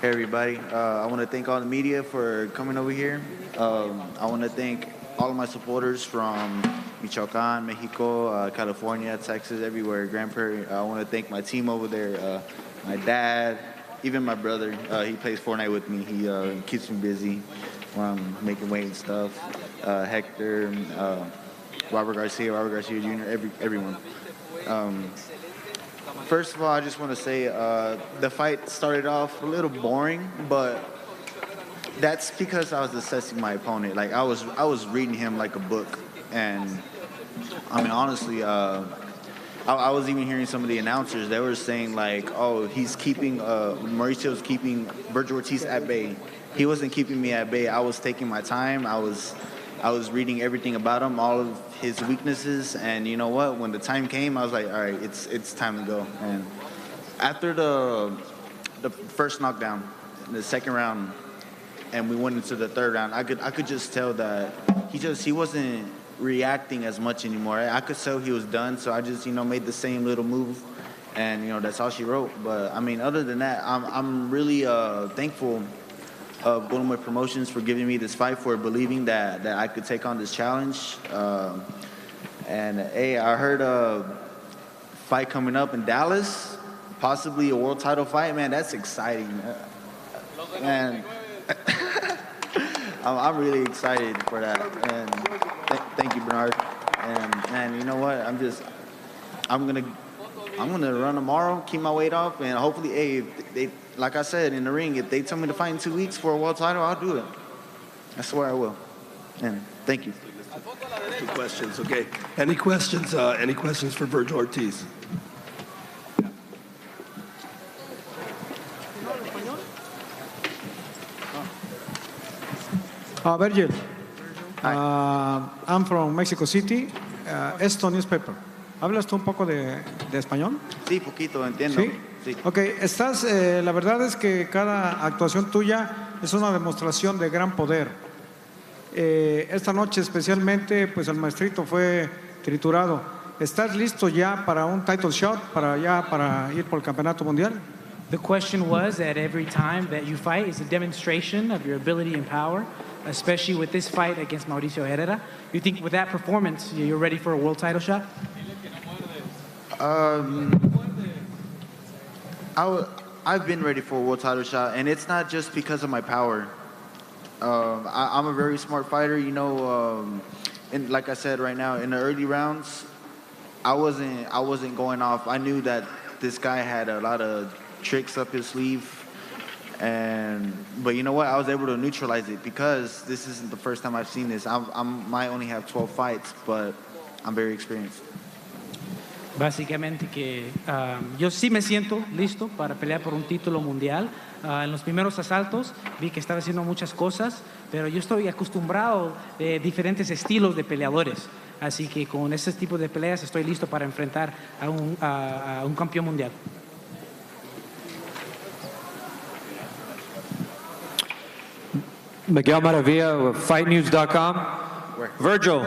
Hey everybody, I want to thank all the media for coming over here. I want to thank all of my supporters from Michoacan, Mexico, California, Texas, everywhere, Grand Prairie. I want to thank my team over there, my dad, even my brother. He plays Fortnite with me. He keeps me busy when I'm making weight and stuff. Hector, Robert Garcia Jr., everyone. Um, First of all, I just want to say the fight started off a little boring, but that's because I was assessing my opponent. Like I was reading him like a book, and I mean honestly, I was even hearing some of the announcers. They were saying like, "Oh, he's keeping Mauricio's keeping Virgil Ortiz at bay." He wasn't keeping me at bay. I was taking my time. I was reading everything about him, all of his weaknesses, and you know what? When the time came, I was like, all right, it's time to go. And after the first knockdown, in the second round, and we went into the third round, I could just tell that he wasn't reacting as much anymore. I could tell he was done, so I just made the same little move, and that's all she wrote. But I mean, other than that, I'm really thankful of Golden Boy Promotions for giving me this fight, for believing that I could take on this challenge. And hey, I heard a fight coming up in Dallas, possibly a world title fight. Man, that's exciting, man. I'm really excited for that. And thank you, Bernard. And man, you know what? I'm gonna run tomorrow, keep my weight off, and hopefully, hey, if they, like I said in the ring, if they tell me to fight in 2 weeks for a world title, I'll do it. I swear I will. And thank you. Two questions, okay. Any questions? Any questions for Virgil Ortiz? Virgil, I'm from Mexico City, Esto newspaper. ¿Hablas tú un poco de español? Sí, poquito, entiendo. Sí. Sí. Ok, la verdad es que cada actuación tuya es una demostración de gran poder. Esta noche especialmente, pues el maestrito fue triturado. ¿Estás listo ya para un title shot, para ir por el campeonato mundial? The question was that every time that you fight is a demonstration of your ability and power, especially with this fight against Mauricio Herrera. You think with that performance, you're ready for a world title shot? I've been ready for a world title shot, and it's not just because of my power. I'm a very smart fighter, and like I said right now, in the early rounds, I wasn't going off. I knew that this guy had a lot of tricks up his sleeve, but you know what? I was able to neutralize it because this isn't the first time I've seen this. I might only have 12 fights, but I'm very experienced. Básicamente que yo sí me siento listo para pelear por un título mundial. En los primeros asaltos vi que estaba haciendo muchas cosas, pero yo estoy acostumbrado de diferentes estilos de peleadores. Así que con ese tipo de peleas estoy listo para enfrentar a un campeón mundial. Miguel Maravilla, FightNews.com. Virgil,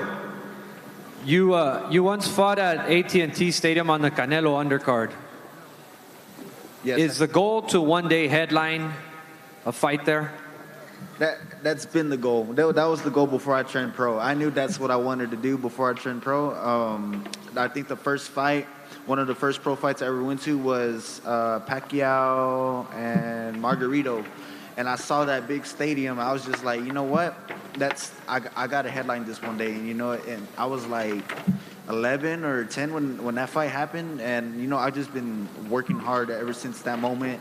you once fought at AT&T Stadium on the Canelo undercard. Yes. Is the goal to one day headline a fight there? That's been the goal. That was the goal before I turned pro. I knew that's what I wanted to do before I turned pro. I think the first fight, one of the first pro fights I ever went to was Pacquiao and Margarito. And I saw that big stadium. I was just like, you know what? I got to headline this one day. And I was like 11 or 10 when that fight happened. And, I've just been working hard ever since that moment.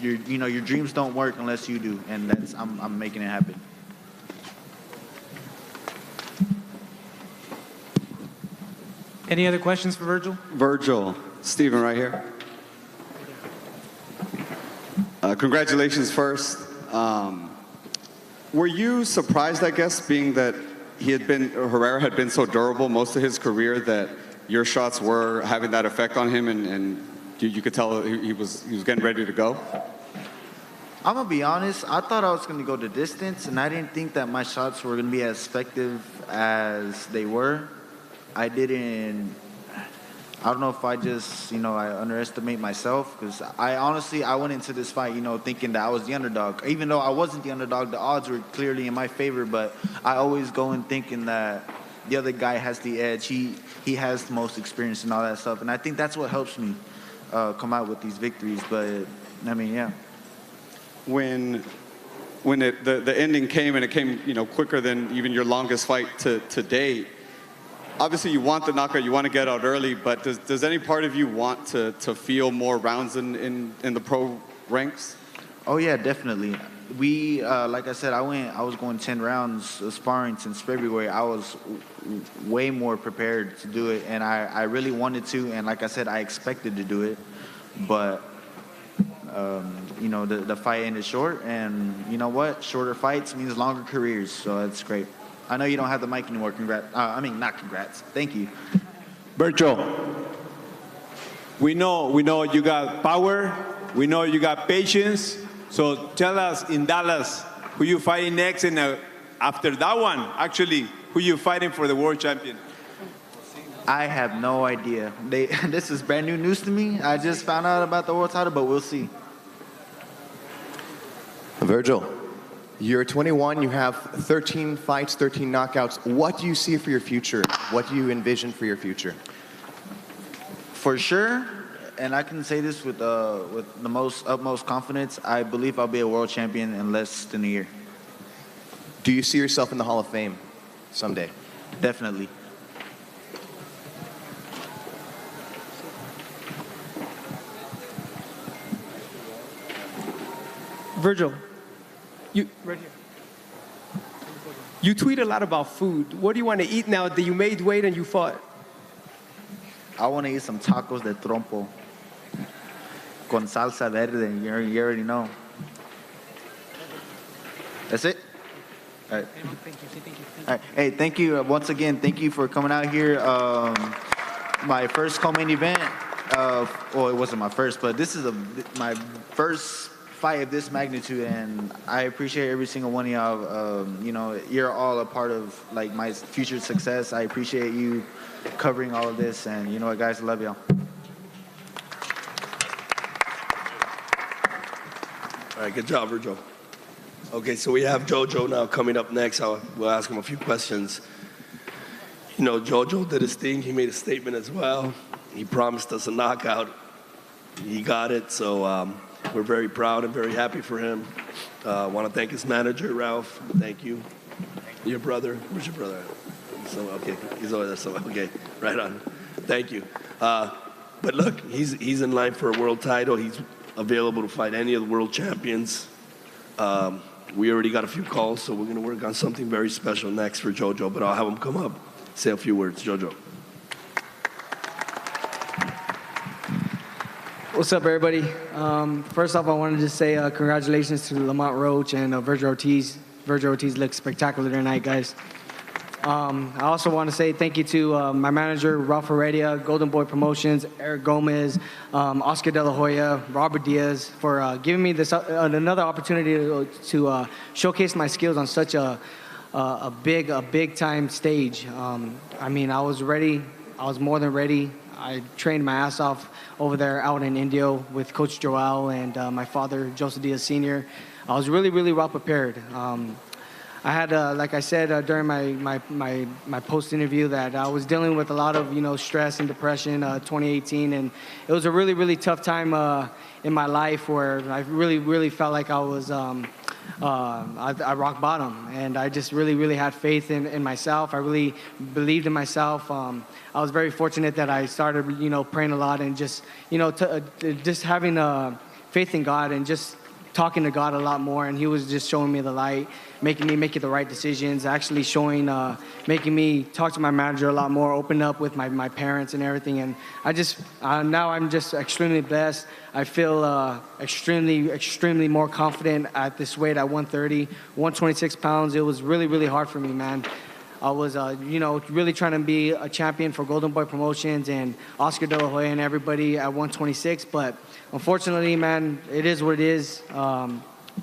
Your dreams don't work unless you do. And I'm making it happen. Any other questions for Virgil? Virgil, Stephen right here. Congratulations first. Were you surprised, I guess, being that Herrera had been so durable most of his career, that your shots were having that effect on him, and you could tell he was getting ready to go? I'm going to be honest. I thought I was going to go the distance, and I didn't think that my shots were going to be as effective as they were. I I don't know if I just, I underestimate myself because I went into this fight, thinking that I was the underdog. Even though I wasn't the underdog, the odds were clearly in my favor, but I always go in thinking that the other guy has the edge. He has the most experience and all that stuff. And I think that's what helps me come out with these victories. But, I mean, yeah. When the ending came, and it came, quicker than even your longest fight to date, obviously you want the knockout, you want to get out early, but does any part of you want to feel more rounds in the pro ranks? Oh, yeah, definitely. We, like I said, I was going 10 rounds of sparring since February. I was way more prepared to do it, and I really wanted to, and like I said, I expected to do it, but the fight ended short, and you know what? Shorter fights means longer careers, so that's great. I know you don't have the mic anymore. Congrats. Not congrats. Thank you. Virgil, we know you got power. We know you got patience. So tell us in Dallas who you fighting next, and after that one, actually, who you fighting for the world champion? I have no idea. This is brand new news to me. I just found out about the world title, but we'll see. Virgil, you're 21, you have 13 fights, 13 knockouts. What do you see for your future? What do you envision for your future? For sure, and I can say this with the utmost confidence, I believe I'll be a world champion in less than a year. Do you see yourself in the Hall of Fame someday? Definitely. Virgil, you tweet a lot about food. What do you want to eat now that you made weight and you fought? I want to eat some tacos de trompo con salsa verde. You already know. That's it? All right. All right. Hey, thank you once again. Thank you for coming out here. My first co-main event. Well, it wasn't my first, but this is my first fight of this magnitude, and I appreciate every single one of y'all. You're all a part of like my future success. I appreciate you covering all of this, and you know what, guys, I love y'all. All right, good job, Virgil. Okay, so we have Jojo now coming up next. We'll ask him a few questions. Jojo did his thing. He made a statement as well. He promised us a knockout. He got it, so we're very proud and very happy for him. I want to thank his manager, Ralph. Thank you. Your brother. Where's your brother? So, okay, he's over there. So, okay, right on. Thank you. But look, he's in line for a world title. He's available to fight any of the world champions. We already got a few calls, so we're going to work on something very special next for Jojo. But I'll have him come up, say a few words. Jojo. What's up, everybody? First off, I wanted to say congratulations to Lamont Roach and Virgil Ortiz. Virgil Ortiz looked spectacular tonight, guys. I also want to say thank you to my manager, Ralph Heredia, Golden Boy Promotions, Eric Gomez, Oscar De La Hoya, Robert Diaz, for giving me this another opportunity to showcase my skills on such a big time stage. I mean, I was ready. I was more than ready. I trained my ass off over there out in Indio with Coach Joel and my father, Joseph Diaz Sr. I was really well prepared. I had, like I said during my post interview, that I was dealing with a lot of stress and depression 2018, and it was a really tough time in my life where I really felt like I was I rock bottom, and I just really had faith in myself. I really believed in myself. I was very fortunate that I started praying a lot and just just having faith in God and just talking to God a lot more, and He was just showing me the light, making me make the right decisions, actually making me talk to my manager a lot more, open up with my parents and everything. And I just, now I'm just extremely blessed. I feel extremely more confident at this weight at 130, 126 pounds. It was really hard for me, man. I was, really trying to be a champion for Golden Boy Promotions and Oscar De La Hoya and everybody at 126. But unfortunately, man, it is what it is.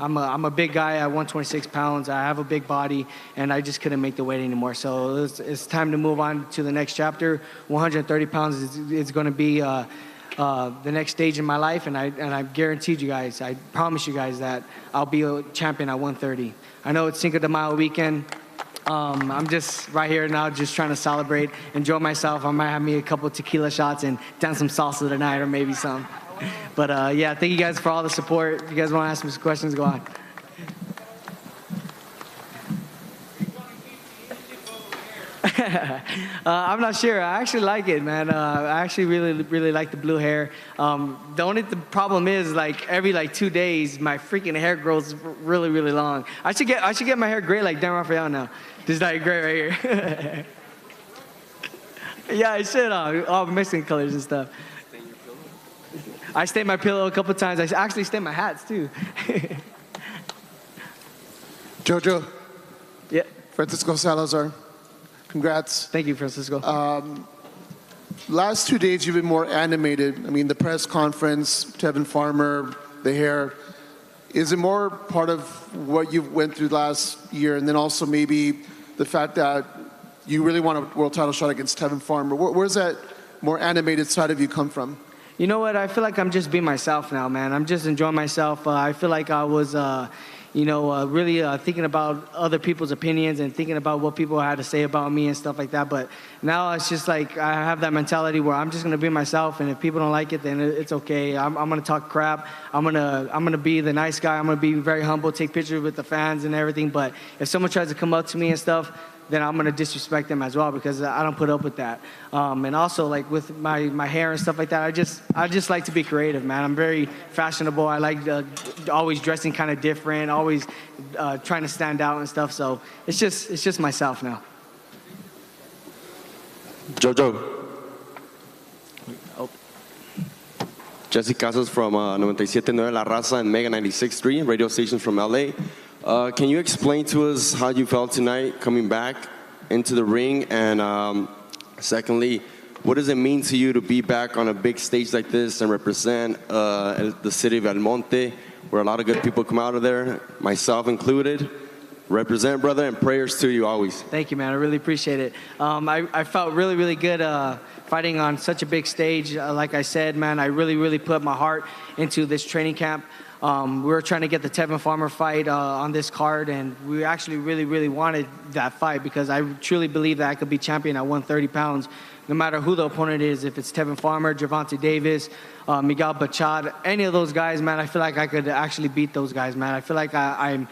I'm a big guy at 126 pounds. I have a big body, and I just couldn't make the weight anymore. So it's time to move on to the next chapter. 130 pounds is going to be the next stage in my life, and I guaranteed you guys, I promise you guys that I'll be a champion at 130. I know it's Cinco de Mayo weekend. I'm just right here now just trying to celebrate, enjoy myself. I might have me a couple tequila shots and dance some salsa tonight or maybe some. But yeah, thank you guys for all the support. If you guys want to ask me some questions, go on. I'm not sure. I actually like it, man. I actually really like the blue hair. The problem is, like, every 2 days, my freaking hair grows really long. I should get my hair gray like Dan Rafael now. Just like gray right here. Yeah, I should. All Mexican colors and stuff. I stained my pillow a couple times. I actually stained my hats too. Jojo. Yeah. Francisco Salazar. Congrats. Thank you, Francisco. Last 2 days, you've been more animated. I mean, the press conference, Tevin Farmer, the hair. Is it more part of what you went through last year, and then also maybe the fact that you really want a world title shot against Tevin Farmer? Where's that more animated side of you come from? You know what? I feel like I'm just being myself now, man. I'm just enjoying myself. I feel like I was, really thinking about other people's opinions and thinking about what people had to say about me and stuff like that. But now it's just like I have that mentality where I'm just gonna be myself, and if people don't like it, then it's okay. I'm gonna talk crap. I'm gonna be the nice guy. I'm gonna be very humble, take pictures with the fans and everything. But if someone tries to come up to me and stuff, then I'm gonna disrespect them as well, because I don't put up with that. And also, like, with my hair and stuff like that, I just like to be creative, man. I'm very fashionable. I like always dressing kind of different, always trying to stand out and stuff. So it's just myself now. Jojo. Jesse Casas from 97.9 La Raza and Mega 96.3, radio stations from LA. Can you explain to us how you felt tonight coming back into the ring? And secondly, what does it mean to you to be back on a big stage like this and represent the city of El Monte, where a lot of good people come out of there, myself included? Represent, brother, and prayers to you always. Thank you, man. I really appreciate it. I felt really good fighting on such a big stage. Like I said, man, I really put my heart into this training camp. We were trying to get the Tevin Farmer fight on this card, and we actually really wanted that fight, because I truly believe that I could be champion at 130 pounds, no matter who the opponent is. If it's Tevin Farmer, Gervonta Davis, Miguel Bachad, any of those guys, man, I feel like I could actually beat those guys, man. I feel like I'm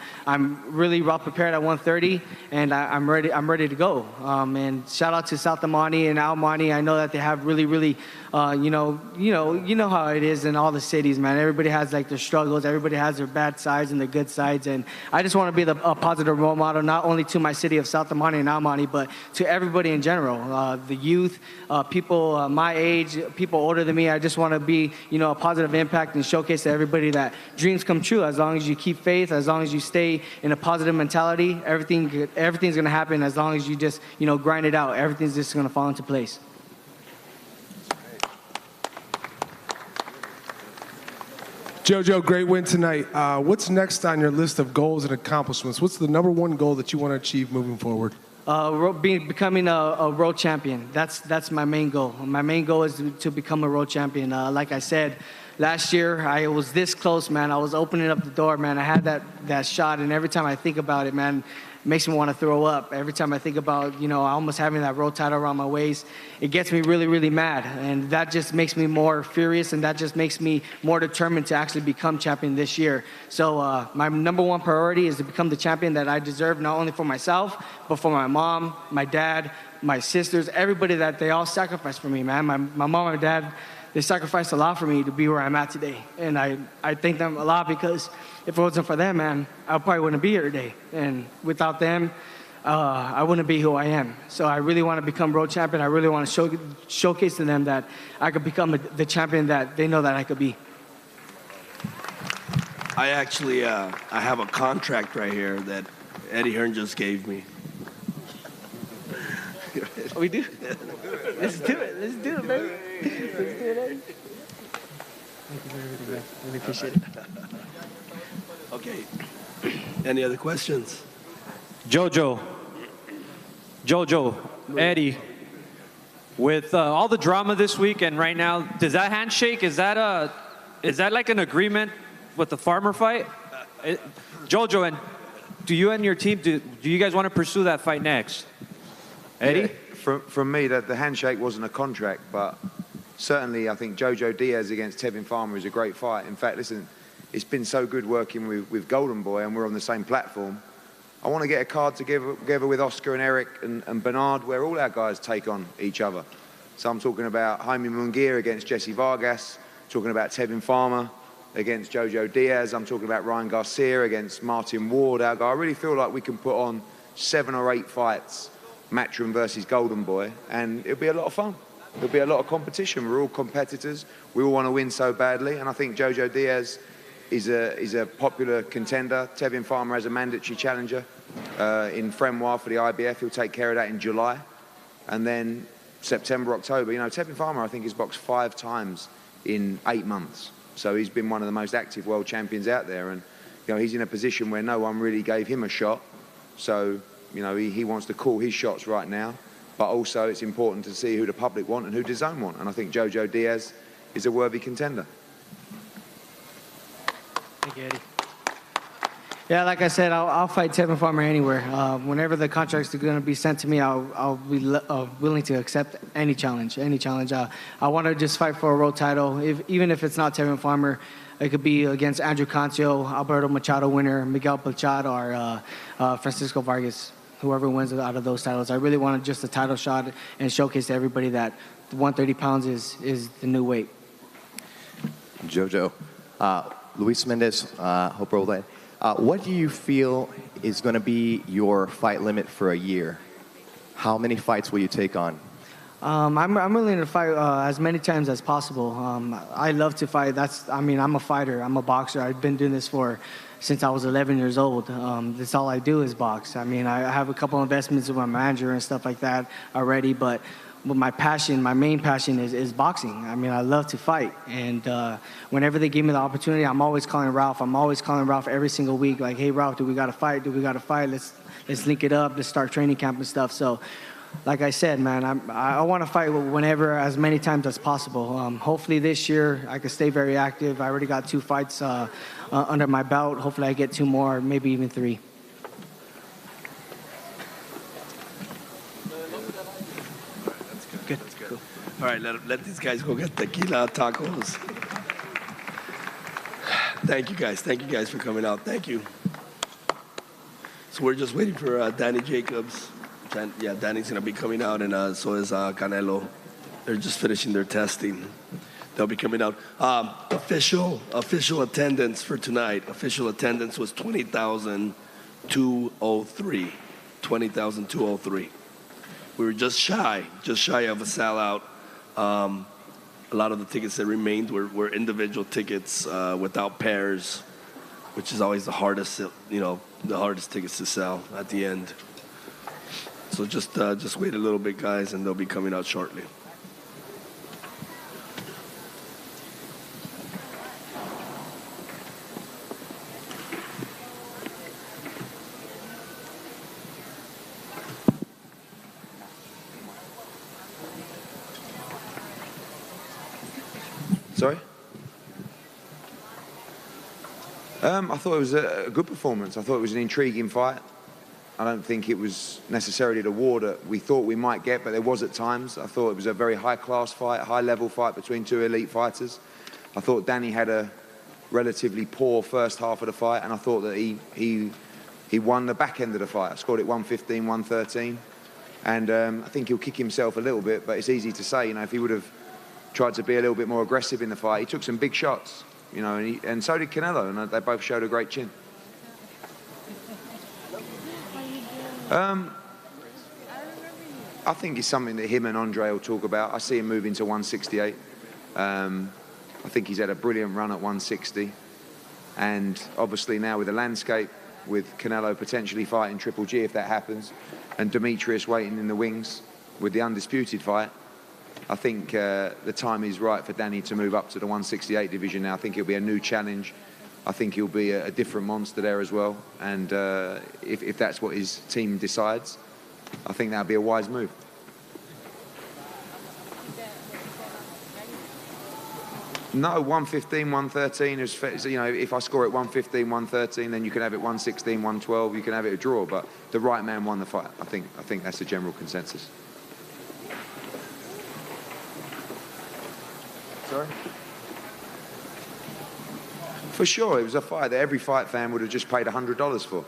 really well prepared at 130, and I'm ready to go. And shout out to South Amani and Al Monte. I know that they have really you know how it is in all the cities, man. Everybody has like their struggles. Everybody has their bad sides and their good sides. And I just want to be a positive role model, not only to my city of South Amani and Al Monte, but to everybody in general, the youth, people my age, people older than me. I just want to be, a positive impact and showcase to everybody that dreams come true. As long as you keep faith, as long as you stay in a positive mentality, everything's going to happen. As long as you just, grind it out, everything's just going to fall into place. Jojo, great win tonight. What's next on your list of goals and accomplishments? What's the number one goal that you want to achieve moving forward? Becoming a world champion. That's my main goal. My main goal is to become a world champion. Like I said, last year I was this close, man. I was opening up the door, man. I had that shot, and every time I think about it, man, it makes me want to throw up. Every time I think about, almost having that world title around my waist, it gets me really mad. And that just makes me more furious, and that just makes me more determined to actually become champion this year. So my number one priority is to become the champion that I deserve, not only for myself, but for my mom, my dad, my sisters, everybody that they all sacrificed for me, man. My mom and dad, they sacrificed a lot for me to be where I'm at today. And I thank them a lot, because if it wasn't for them, man, I probably wouldn't be here today. And without them, I wouldn't be who I am. So I really want to become world champion. I really want to showcase to them that I could become the champion that they know that I could be. I actually, I have a contract right here that Eddie Hearn just gave me. We do? Let's do it. Let's do it, baby. Let's do it, Eddie. Thank you for everything, guys. Really appreciate it. Okay. Any other questions? Jojo, Eddie, with all the drama this week and right now, does that handshake, is that like an agreement with the farmer fight? Jojo, and do you and your team, do you guys want to pursue that fight next? Eddie? Yeah, from me, the handshake wasn't a contract, but certainly I think Jojo Diaz against Tevin Farmer is a great fight. In fact, listen, it's been so good working with Golden Boy, and we're on the same platform. I want to get a card together with Oscar and Eric and Bernard, where all our guys take on each other. So I'm talking about Jaime Munguia against Jesse Vargas, talking about Tevin Farmer against Jojo Diaz. I'm talking about Ryan Garcia against Martin Ward, our guy. I really feel like we can put on 7 or 8 fights, Matchroom versus Golden Boy, and it'll be a lot of fun. There'll be a lot of competition. We're all competitors. We all want to win so badly, and I think Jojo Diaz is a popular contender. Tevin Farmer has a mandatory challenger in Fremois for the IBF. He'll take care of that in July. And then September, October. You know, Tevin Farmer, I think, has boxed 5 times in 8 months. So he's been one of the most active world champions out there. And, you know, he's in a position where no one really gave him a shot. So, you know, he wants to call his shots right now. But also it's important to see who the public want and who DAZN want. And I think Jojo Diaz is a worthy contender. Thank you, Eddie. Yeah, like I said, I'll fight Tevin Farmer anywhere. Whenever the contracts are going to be sent to me, I'll be willing to accept any challenge. I want to just fight for a world title, even if it's not Tevin Farmer. It could be against Andrew Cancio, Alberto Machado winner, Miguel Pachad, or Francisco Vargas, whoever wins out of those titles. I really want just a title shot and showcase to everybody that 130 pounds is the new weight. Jojo, Luis Mendez, hope we're all there. What do you feel is going to be your fight limit for a year? How many fights will you take on? I'm willing to fight as many times as possible. I love to fight. I'm a fighter. I'm a boxer. I've been doing this since I was 11 years old. That's all I do is box. I mean, I have a couple investments with my manager and stuff like that already, but my main passion is boxing. I mean, I love to fight. And whenever they give me the opportunity, I'm always calling Ralph. I'm always calling Ralph every single week, like, hey, Ralph, do we got to fight? Let's link it up. Let's start training camp and stuff. So, like I said, man, I want to fight whenever, as many times as possible. Hopefully this year I can stay very active. I already got 2 fights under my belt. Hopefully I get 2 more, maybe even 3. Good. Cool. All right, let these guys go get tequila, tacos. Thank you guys for coming out. Thank you. So we're just waiting for Danny Jacobs. Yeah, Danny's gonna be coming out, and so is Canelo. They're just finishing their testing. They'll be coming out. Official attendance for tonight. Official attendance was 20,203. 20,203. We were just shy of a sellout. A lot of the tickets that remained were individual tickets without pairs, which is always the hardest tickets to sell at the end. So just wait a little bit, guys, and they'll be coming out shortly. Sorry? I thought it was a good performance. I thought it was an intriguing fight. I don't think it was necessarily the war that we thought we might get, but there was at times. I thought it was a very high-class fight, high-level fight between 2 elite fighters. I thought Danny had a relatively poor first half of the fight, and I thought that he won the back end of the fight. I scored it 115, 113, and I think he'll kick himself a little bit, but it's easy to say, you know, if he would have tried to be a little bit more aggressive in the fight. He took some big shots, you know, and so did Canelo, and they both showed a great chin. I think it's something that him and Andre will talk about. I see him moving to 168. I think he's had a brilliant run at 160. And obviously now with the landscape, with Canelo potentially fighting Triple G if that happens, and Demetrius waiting in the wings with the undisputed fight, I think the time is right for Danny to move up to the 168 division now. I think it'll be a new challenge. I think he'll be a different monster there as well. And if that's what his team decides, I think that'll be a wise move. No, 115, 113 is, you know, if I score at 115, 113, then you can have it 116, 112, you can have it a draw, but the right man won the fight. I think that's the general consensus. Sorry? For sure, it was a fight that every fight fan would have just paid $100 for,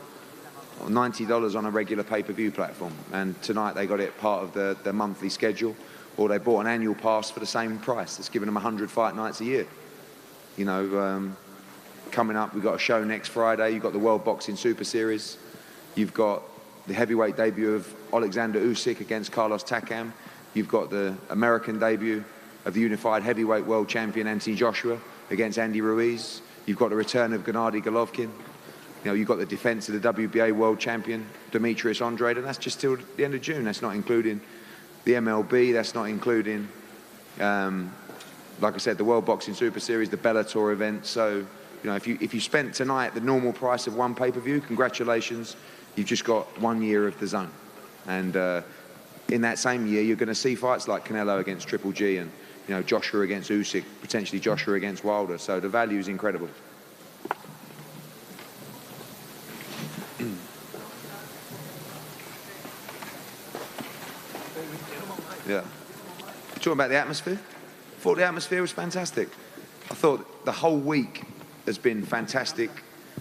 or $90 on a regular pay-per-view platform. And tonight they got it part of the monthly schedule, or they bought an annual pass for the same price. It's giving them 100 fight nights a year. You know, coming up, we've got a show next Friday. You've got the World Boxing Super Series. You've got the heavyweight debut of Alexander Usyk against Carlos Takam. You've got the American debut of the unified heavyweight world champion Anthony Joshua against Andy Ruiz. You've got the return of Gennady Golovkin. You know, you've got the defense of the WBA world champion Demetrius Andrade, and that's just till the end of June. That's not including the MLB, that's not including, like I said, the World Boxing Super Series, the Bellator event. So, you know, if you spent tonight the normal price of one pay-per-view, congratulations, you've just got 1 year of the zone. And in that same year, you're going to see fights like Canelo against Triple G and, you know, Joshua against Usyk, potentially Joshua against Wilder. So the value is incredible. Yeah. Talking about the atmosphere? I thought the atmosphere was fantastic. I thought the whole week has been fantastic,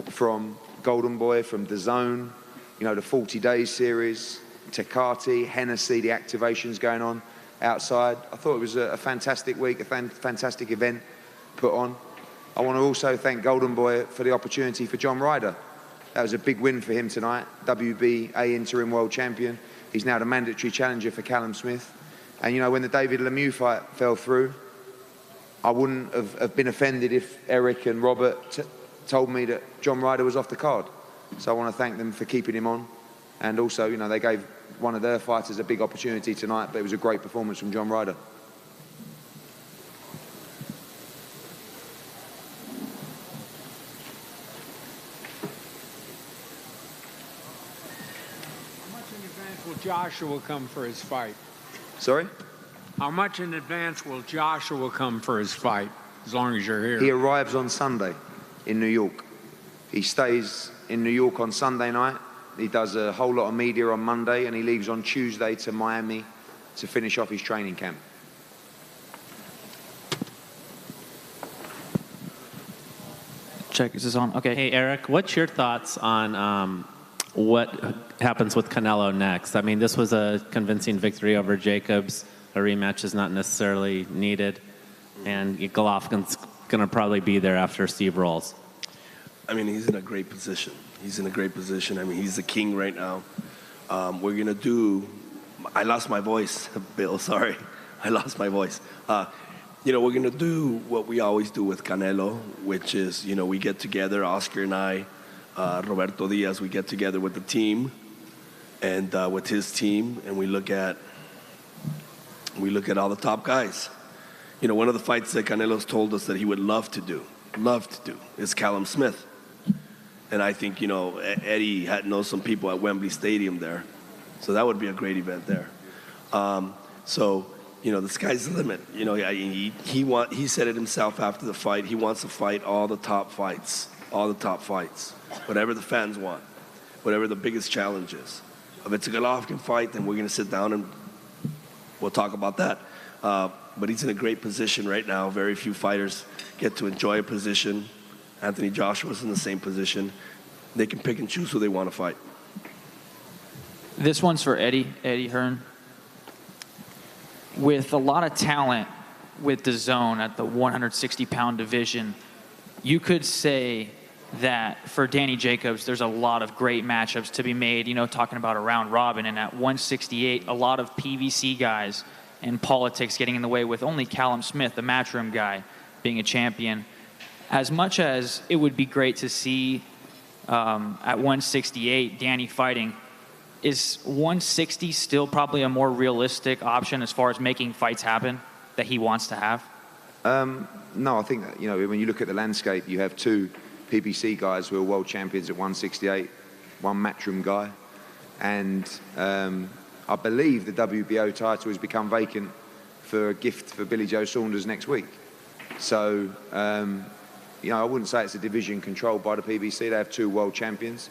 from Golden Boy, from DAZN, you know, the 40 Days series, Tecate, Hennessy, the activations going on outside. I thought it was a fantastic week, a fantastic event put on. I want to also thank Golden Boy for the opportunity for John Ryder. That was a big win for him tonight, WBA interim world champion. He's now the mandatory challenger for Callum Smith. And, you know, when the David Lemieux fight fell through, I wouldn't have been offended if Eric and Robert told me that John Ryder was off the card. So I want to thank them for keeping him on. And also, you know, they gave one of their fighters a big opportunity tonight, but it was a great performance from John Ryder. How much in advance will Joshua come for his fight? Sorry? How much in advance will Joshua come for his fight, as long as you're here? He arrives on Sunday in New York. He stays in New York on Sunday night. He does a whole lot of media on Monday, and he leaves on Tuesday to Miami to finish off his training camp. Check, is this on? Okay. Hey, Eric, what's your thoughts on what happens with Canelo next? I mean, this was a convincing victory over Jacobs. A rematch is not necessarily needed. And Golovkin's going to probably be there after Steve rolls. I mean, he's in a great position. He's in a great position. I mean, he's the king right now. We're going to do... I lost my voice, Bill, sorry. I lost my voice. You know, we're going to do what we always do with Canelo, which is, you know, we get together, Oscar and I, Roberto Diaz, we get together with the team and with his team, and we look at all the top guys. You know, one of the fights that Canelo's told us that he would love to do, is Callum Smith. And I think, you know, Eddie knows some people at Wembley Stadium there. So that would be a great event there. So, you know, the sky's the limit. You know, he said it himself after the fight. He wants to fight all the top fights, whatever the fans want, whatever the biggest challenge is. If it's a Golovkin fight, then we're going to sit down and we'll talk about that. But he's in a great position right now. Very few fighters get to enjoy a position. Anthony Joshua's in the same position. They can pick and choose who they want to fight. This one's for Eddie Hearn. With a lot of talent with DAZN at the 160-pound division, you could say that for Danny Jacobs, there's a lot of great matchups to be made, you know, talking about a round robin. And at 168, a lot of PVC guys and politics getting in the way, with only Callum Smith, the matchroom guy, being a champion. As much as it would be great to see at 168 Danny fighting, is 160 still probably a more realistic option as far as making fights happen that he wants to have? No, I think that, when you look at the landscape, you have two PBC guys who are world champions at 168, one Matchroom guy, and I believe the WBO title has become vacant for a gift for Billy Joe Saunders next week. So, I wouldn't say it's a division controlled by the PBC. They have two world champions.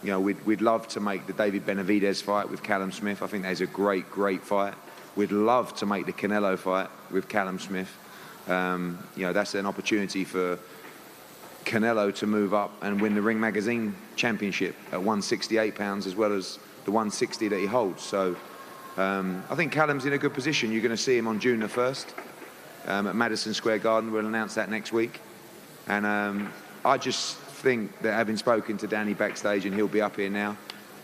We'd love to make the David Benavidez fight with Callum Smith. I think that's a great fight. We'd love to make the Canelo fight with Callum Smith. That's an opportunity for Canelo to move up and win the Ring Magazine Championship at 168 pounds as well as the 160 that he holds. So I think Callum's in a good position. You're going to see him on June the 1st at Madison Square Garden. We'll announce that next week. And I just think that having spoken to Danny backstage, and he'll be up here now,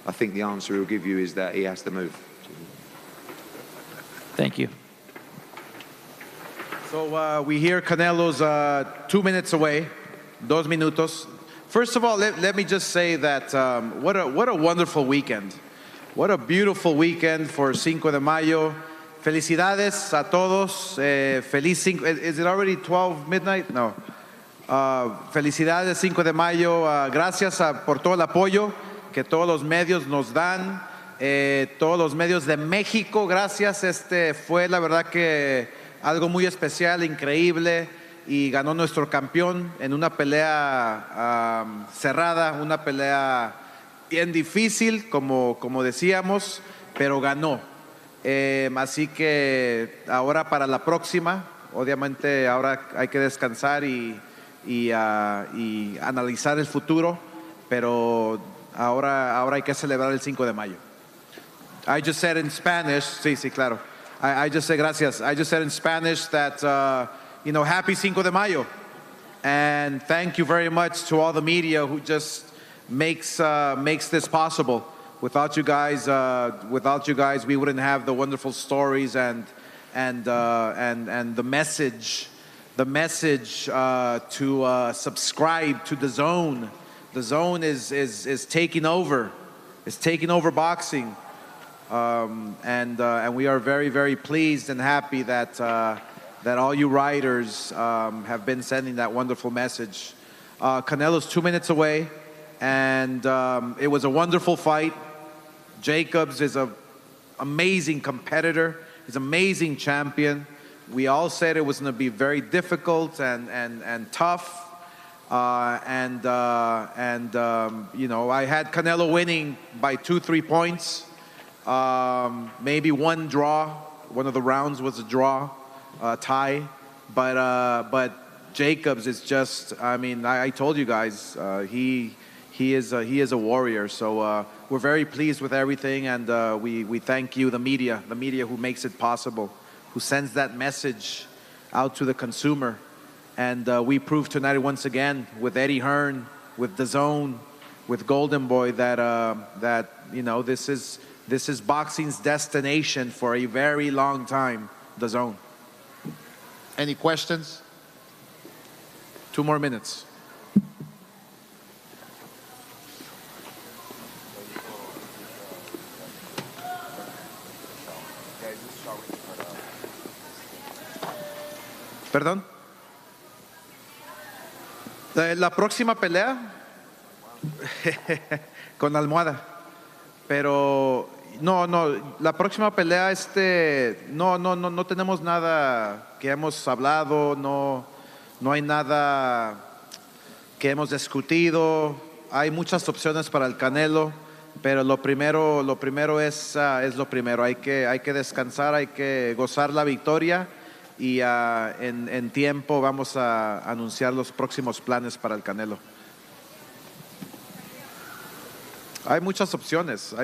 I think the answer he'll give you is that he has to move. Thank you. So we hear Canelo's 2 minutes away, 2 minutos. First of all, let me just say that what a wonderful weekend. What a beautiful weekend for Cinco de Mayo. Felicidades a todos. Feliz Cinco. Is it already 12 midnight? No. Felicidades Cinco de Mayo. Gracias por todo el apoyo que todos los medios nos dan. Todos los medios de México, gracias. Fue la verdad que algo muy especial, increíble, y ganó nuestro campeón en una pelea cerrada, una pelea bien difícil, como decíamos, pero ganó. Así que ahora para la próxima, obviamente ahora hay que descansar y analizar el futuro, pero ahora hay que celebrar el 5 de mayo. I just said in Spanish, sí, claro. I just said gracias. I just said in Spanish that, happy Cinco de Mayo. And thank you very much to all the media who just makes this possible. Without you guys, we wouldn't have the wonderful stories and the message to subscribe to The Zone. The Zone is taking over. It's taking over boxing. And we are very, very pleased and happy that all you writers have been sending that wonderful message. Canelo's 2 minutes away, and it was a wonderful fight. Jacobs is an amazing competitor. He's an amazing champion. We all said it was going to be very difficult and tough. I had Canelo winning by 2-3 points. Maybe one draw. One of the rounds was a draw, tie. But Jacobs is just, I told you guys, he is a warrior. So we're very pleased with everything, and we thank you, the media who makes it possible, who sends that message out to the consumer. And we proved tonight once again with Eddie Hearn, with DAZN, with Golden Boy that this is boxing's destination for a very long time, DAZN. Any questions? 2 more minutes. Perdón. La próxima pelea con almohada. Pero no, la próxima pelea no tenemos nada que hemos hablado, no hay nada que hemos discutido. Hay muchas opciones para el Canelo, pero lo primero es lo primero. Hay que descansar, hay que gozar la victoria y en tiempo vamos a anunciar los próximos planes para el Canelo. Hay muchas opciones.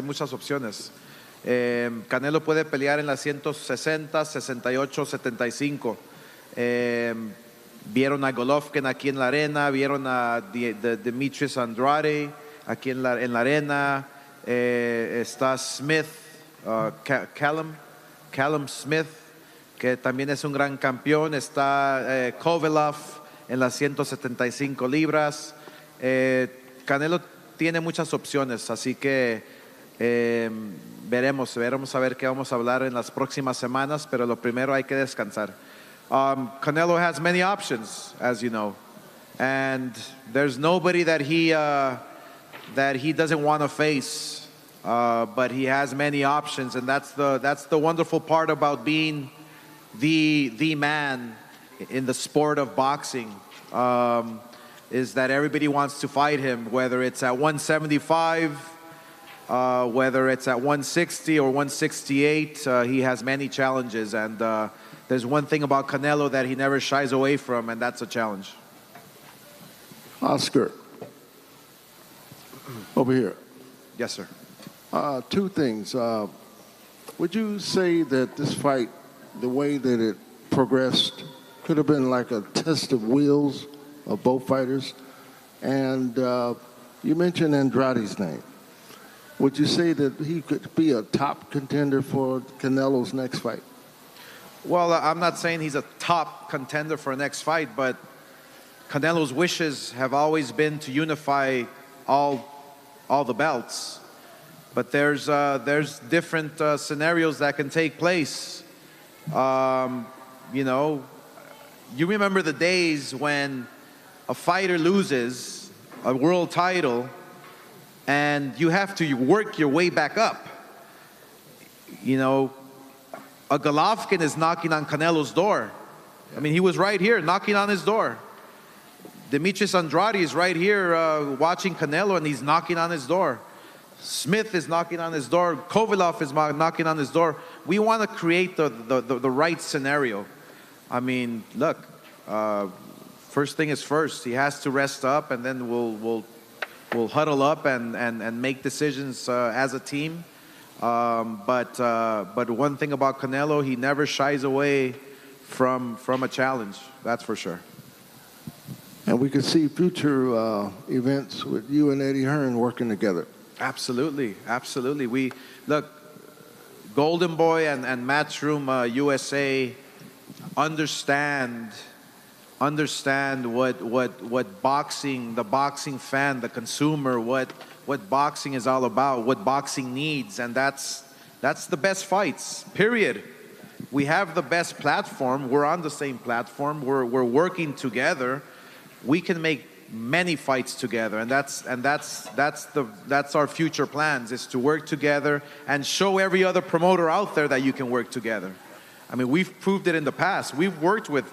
Canelo puede pelear en las 160, 68, 75. Vieron a Golovkin aquí en la arena, vieron a Demetrius Andrade aquí en la arena. Está Smith, Callum Smith, que también es un gran campeón. Está Kovalev en las 175 libras. Canelo tiene muchas opciones, así que Veremos a ver qué vamos a hablar en las próximas semanas, pero lo primero hay que descansar. Canelo has many options, as you know, and there's nobody that he doesn't want to face, but he has many options, and that's the wonderful part about being the man in the sport of boxing, is that everybody wants to fight him, whether it's at 175, whether it's at 160 or 168. He has many challenges, and there's one thing about Canelo that he never shies away from, and that's a challenge. Oscar, over here. Yes, sir. Two things. Would you say that this fight, the way that it progressed, could have been like a test of wills of both fighters? And you mentioned Andrade's name. Would you say that he could be a top contender for Canelo's next fight? Well, I'm not saying he's a top contender for a next fight, but Canelo's wishes have always been to unify all the belts. But there's different scenarios that can take place. You know, you remember the days when a fighter loses a world title and you have to work your way back up. You know, a Golovkin is knocking on Canelo's door. I mean, he was right here knocking on his door. Demetrius Andrade is right here watching Canelo, and he's knocking on his door. Smith is knocking on his door. Kovalov is knocking on his door. We want to create the right scenario. I mean, look, first thing is first. He has to rest up, and then we'll huddle up and make decisions as a team. But one thing about Canelo, he never shies away from a challenge. That's for sure. And we could see future events with you and Eddie Hearn working together. Absolutely, absolutely. We look, Golden Boy and Matchroom USA understand what boxing, the boxing fan, the consumer, what boxing is all about, what boxing needs, and that's the best fights. Period. We have the best platform. We're on the same platform. We're working together. We can make many fights together, and that's our future plans, is to work together and show every other promoter out there that you can work together. I mean, we've proved it in the past. We've worked with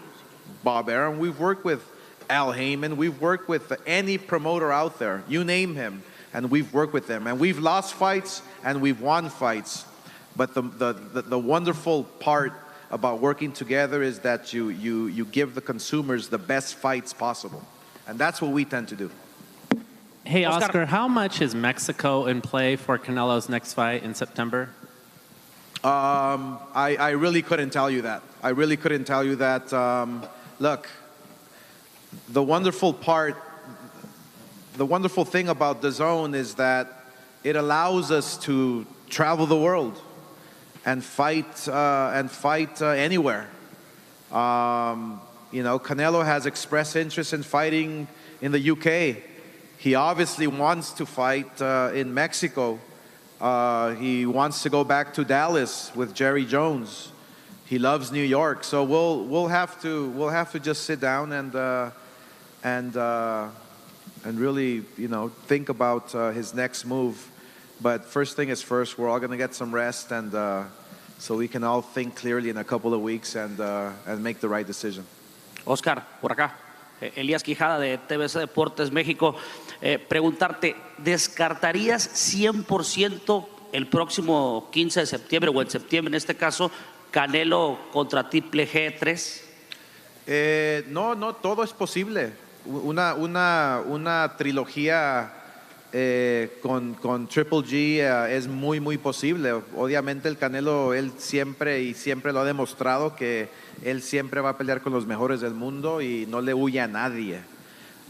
Bob Arum, we've worked with Al Heyman, we've worked with any promoter out there, you name him, and we've worked with them, and we've lost fights and we've won fights. But the wonderful part about working together is that you give the consumers the best fights possible. And that's what we tend to do. Hey, Oscar, how much is Mexico in play for Canelo's next fight in September? I really couldn't tell you that. I really couldn't tell you that. Look, the wonderful thing about DAZN is that it allows us to travel the world and fight anywhere. You know, Canelo has expressed interest in fighting in the UK. He obviously wants to fight in Mexico. He wants to go back to Dallas with Jerry Jones. He loves New York. So we'll have to just sit down and really, you know, think about his next move. But first thing is first. We're all going to get some rest, and so we can all think clearly in a couple of weeks and make the right decision. Oscar, por acá. Elías Quijada de TVC Deportes México. Preguntarte, ¿descartarías 100% el próximo 15 de septiembre o en septiembre en este caso Canelo contra Triple G3? No, todo es posible. Una trilogía con Triple G es muy posible. Obviamente el Canelo, él siempre lo ha demostrado que él siempre va a pelear con los mejores del mundo y no le huye a nadie.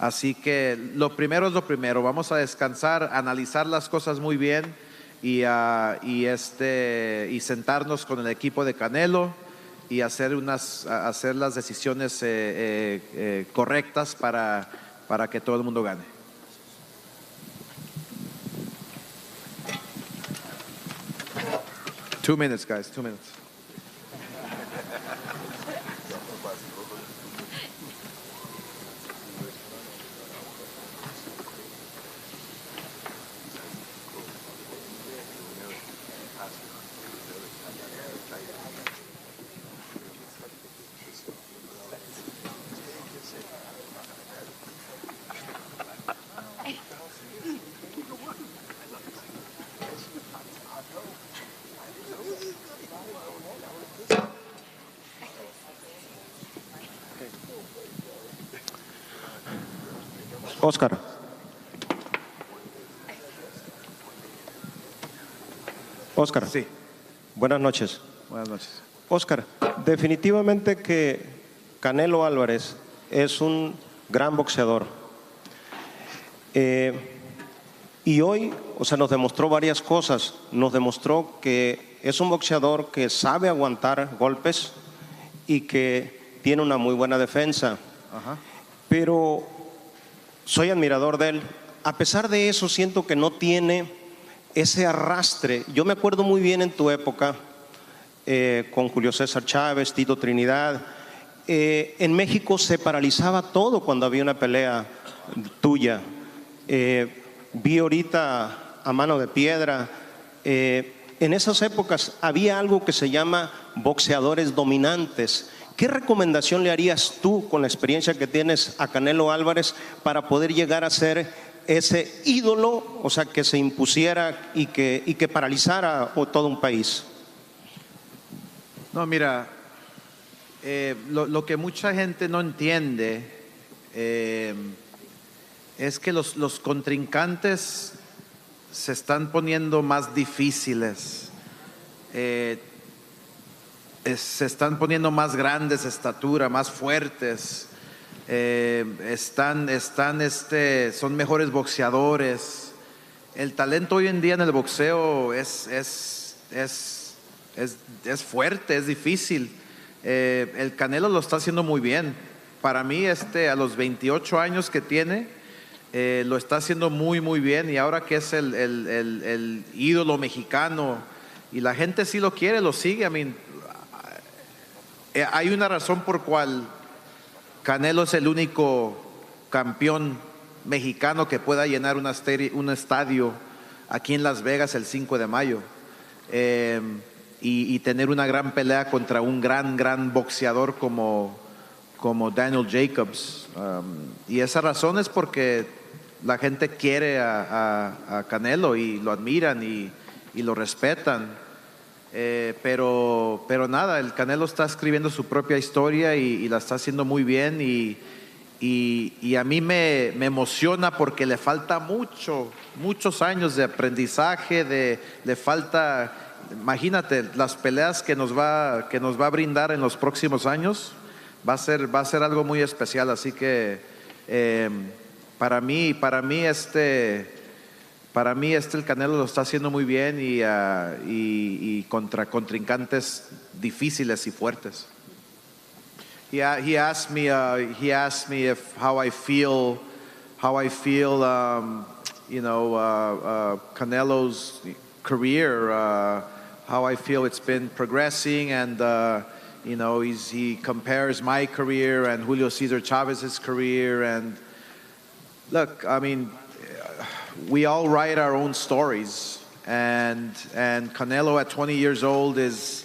Así que lo primero es lo primero. Vamos a descansar, analizar las cosas muy bien y sentarnos con el equipo de Canelo y hacer las decisiones correctas para que todo el mundo gane. 2 minutes, guys, 2 minutes. Oscar. Oscar. Sí. Buenas noches. Buenas noches. Oscar, definitivamente que Canelo Álvarez es un gran boxeador. Y hoy, o sea, nos demostró varias cosas. Nos demostró que es un boxeador que sabe aguantar golpes y que tiene una muy buena defensa. Ajá. Pero soy admirador de él. A pesar de eso, siento que no tiene ese arrastre. Yo me acuerdo muy bien en tu época, con Julio César Chávez, Tito Trinidad. En México se paralizaba todo cuando había una pelea tuya. Vi ahorita a Mano de Piedra. En esas épocas había algo que se llama boxeadores dominantes. ¿Qué recomendación le harías tú, con la experiencia que tienes, a Canelo Álvarez para poder llegar a ser ese ídolo, o sea, que se impusiera y que paralizara todo un país? No, mira, lo que mucha gente no entiende es que los contrincantes se están poniendo más difíciles. Se están poniendo más grandes de estatura, más fuertes, son mejores boxeadores. El talento hoy en día en el boxeo es fuerte, es difícil. El Canelo lo está haciendo muy bien. Para mí, a los 28 años que tiene, lo está haciendo muy, muy bien. Y ahora que es el ídolo mexicano, y la gente sí lo quiere, lo sigue. Hay una razón por cual Canelo es el único campeón mexicano que pueda llenar un estadio aquí en Las Vegas el 5 de mayo y tener una gran pelea contra un gran boxeador como Daniel Jacobs. Y esa razón es porque la gente quiere a Canelo y lo admiran y lo respetan. Pero nada, el Canelo está escribiendo su propia historia y la está haciendo muy bien y a mí me emociona porque le falta muchos años de aprendizaje, le falta, imagínate, las peleas que nos va a brindar en los próximos años, va a ser algo muy especial, así que para mí el Canelo lo está haciendo muy bien y contra contrincantes difíciles y fuertes. He asked me if how I feel Canelo's career, how I feel it's been progressing, and he compares my career and Julio Cesar Chavez's career. And look, I mean, we all write our own stories, and Canelo at 20 years old is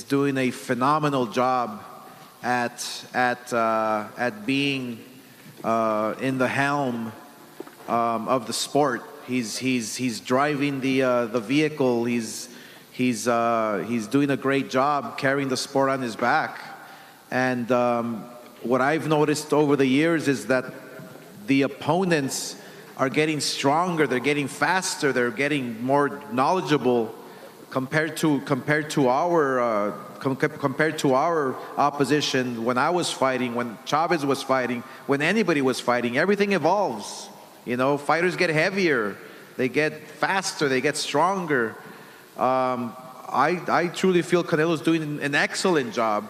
doing a phenomenal job at being in the helm of the sport. He's driving the vehicle. He's doing a great job carrying the sport on his back. And what I've noticed over the years is that the opponents are getting stronger, they're getting faster, they're getting more knowledgeable compared to our opposition when I was fighting, when Chavez was fighting, when anybody was fighting. Everything evolves. Fighters get heavier, they get faster, they get stronger. I truly feel Canelo's doing an excellent job.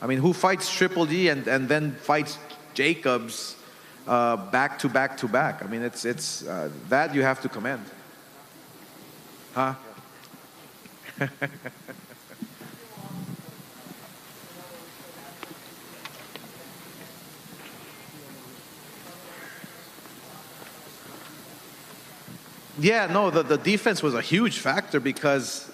I mean, who fights Triple G and then fights Jacobs back to back to back? I mean, it's that you have to commend. Huh? Yeah, no, the defense was a huge factor because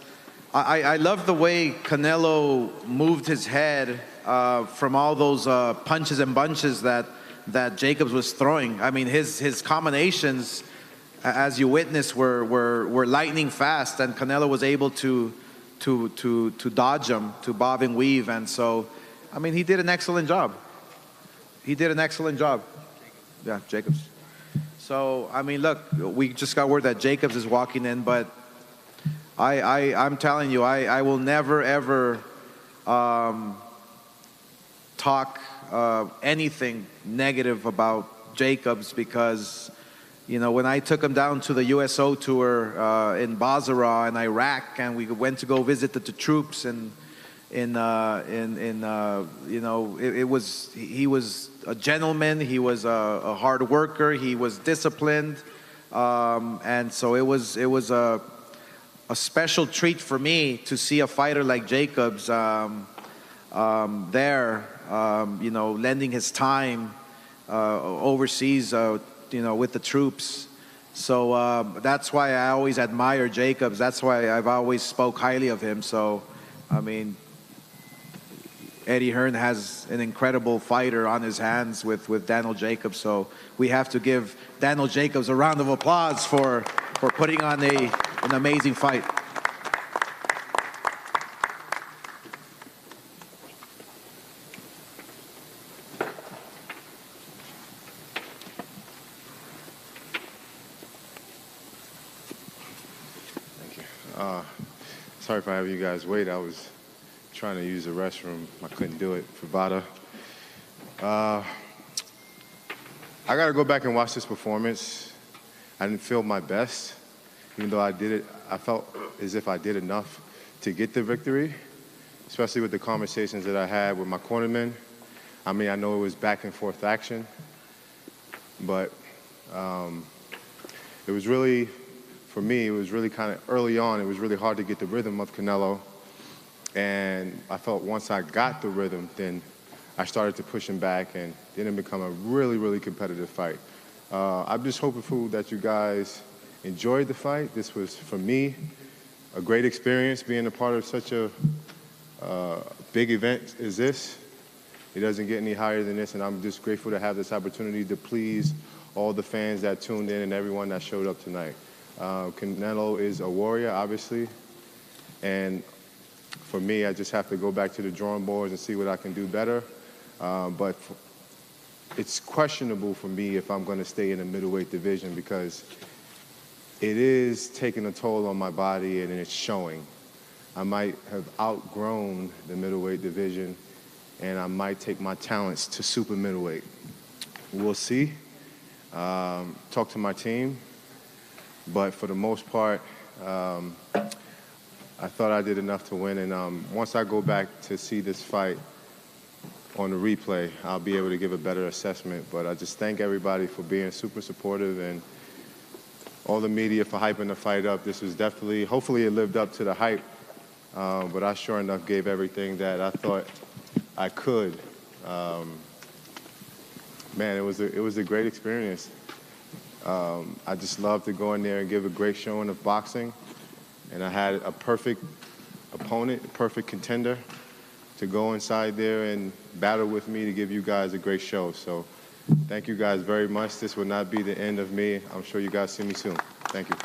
I love the way Canelo moved his head from all those punches and bunches that Jacobs was throwing. I mean, his combinations, as you witnessed, were lightning fast, and Canelo was able to dodge them, to bob and weave, and so, I mean, he did an excellent job. He did an excellent job. Yeah, Jacobs. So, I mean, look, we just got word that Jacobs is walking in, but I'm telling you, I will never, ever talk anything negative about Jacobs because, you know, when I took him down to the USO tour in Basra in Iraq, and we went to go visit the troops, and you know, he was a gentleman, he was a hard worker, he was disciplined, and so it was a special treat for me to see a fighter like Jacobs there, you know, lending his time overseas, you know, with the troops. So that's why I always admire Jacobs. That's why I've always spoke highly of him. So, I mean, Eddie Hearn has an incredible fighter on his hands with Daniel Jacobs. So we have to give Daniel Jacobs a round of applause for putting on an amazing fight. Sorry if I have you guys wait. I was trying to use the restroom. I couldn't do it for Vada. I got to go back and watch this performance. I didn't feel my best. Even though I did it, I felt as if I did enough to get the victory, especially with the conversations that I had with my cornermen. I mean, I know it was back and forth action, but it was really, for me, it was really kind of early on, it was really hard to get the rhythm of Canelo. And I felt once I got the rhythm, then I started to push him back, and then it became a really, really competitive fight. I'm just hoping that you guys enjoyed the fight. This was, for me, a great experience being a part of such a big event as this. It doesn't get any higher than this, and I'm just grateful to have this opportunity to please all the fans that tuned in and everyone that showed up tonight. Canelo is a warrior, obviously, and for me, I just have to go back to the drawing boards and see what I can do better. But it's questionable for me if I'm going to stay in the middleweight division because it is taking a toll on my body and it's showing. I might have outgrown the middleweight division and I might take my talents to super middleweight. We'll see. Talk to my team. But for the most part, I thought I did enough to win. And once I go back to see this fight on the replay, I'll be able to give a better assessment. But I just thank everybody for being super supportive and all the media for hyping the fight up. This was definitely, hopefully it lived up to the hype. But I sure enough gave everything that I thought I could. Man, it was a great experience. I just love to go in there and give a great showing of boxing. And I had a perfect opponent, a perfect contender to go inside there and battle with me to give you guys a great show. So thank you guys very much. This will not be the end of me. I'm sure you guys see me soon. Thank you.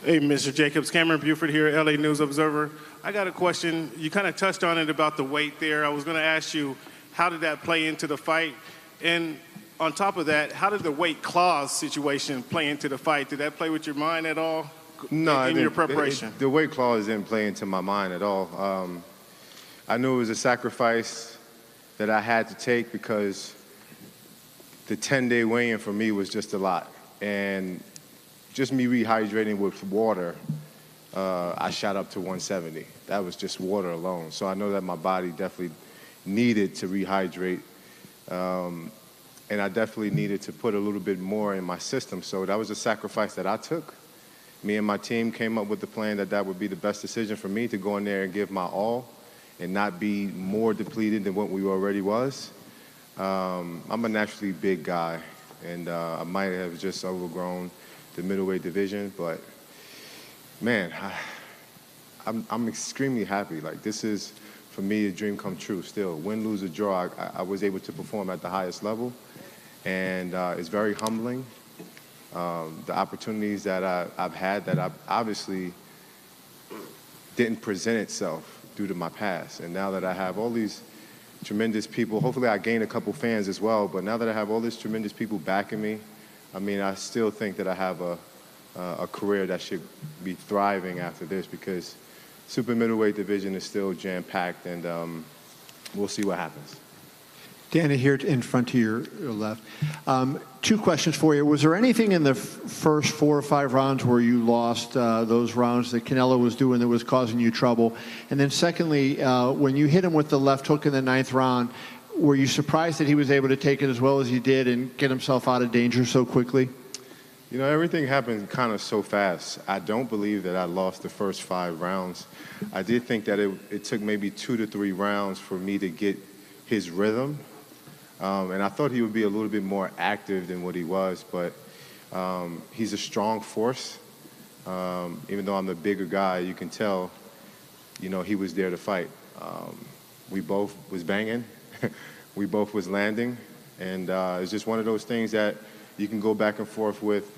Hey, Mr. Jacobs, Cameron Buford here, LA News Observer. I got a question. You kind of touched on it about the weight there. I was going to ask you, how did that play into the fight? And on top of that, how did the weight clause situation play into the fight? Did that play with your mind at all? No, in your preparation? The weight clause didn't play into my mind at all. I knew it was a sacrifice that I had to take because the 10-day weigh-in for me was just a lot. And just me rehydrating with water, I shot up to 170. That was just water alone. So I know that my body definitely needed to rehydrate. and I definitely needed to put a little bit more in my system. So that was a sacrifice that I took. Me and my team came up with the plan that that would be the best decision for me to go in there and give my all and not be more depleted than what we already was. I'm a naturally big guy, and I might have just overgrown the middleweight division, but man, I'm extremely happy. Like, this is, for me, a dream come true still. Win, lose, or draw, I was able to perform at the highest level, and it's very humbling. The opportunities that I've had that I obviously didn't present itself due to my past. And now that I have all these tremendous people, hopefully I gained a couple fans as well, but now that I have all these tremendous people backing me, I mean, I still think that I have a career that should be thriving after this, because super middleweight division is still jam-packed, and we'll see what happens. Danny, here in front to your left. Two questions for you. Was there anything in the first 4 or 5 rounds where you lost those rounds that Canelo was doing that was causing you trouble? And then secondly, when you hit him with the left hook in the 9th round, were you surprised that he was able to take it as well as he did and get himself out of danger so quickly? You know, everything happened kind of so fast. I don't believe that I lost the first 5 rounds. I did think that it took maybe 2 to 3 rounds for me to get his rhythm. And I thought he would be a little bit more active than what he was, but he's a strong force. Even though I'm the bigger guy, you can tell, you know, he was there to fight. We both was banging. We both was landing. And it's just one of those things that you can go back and forth with,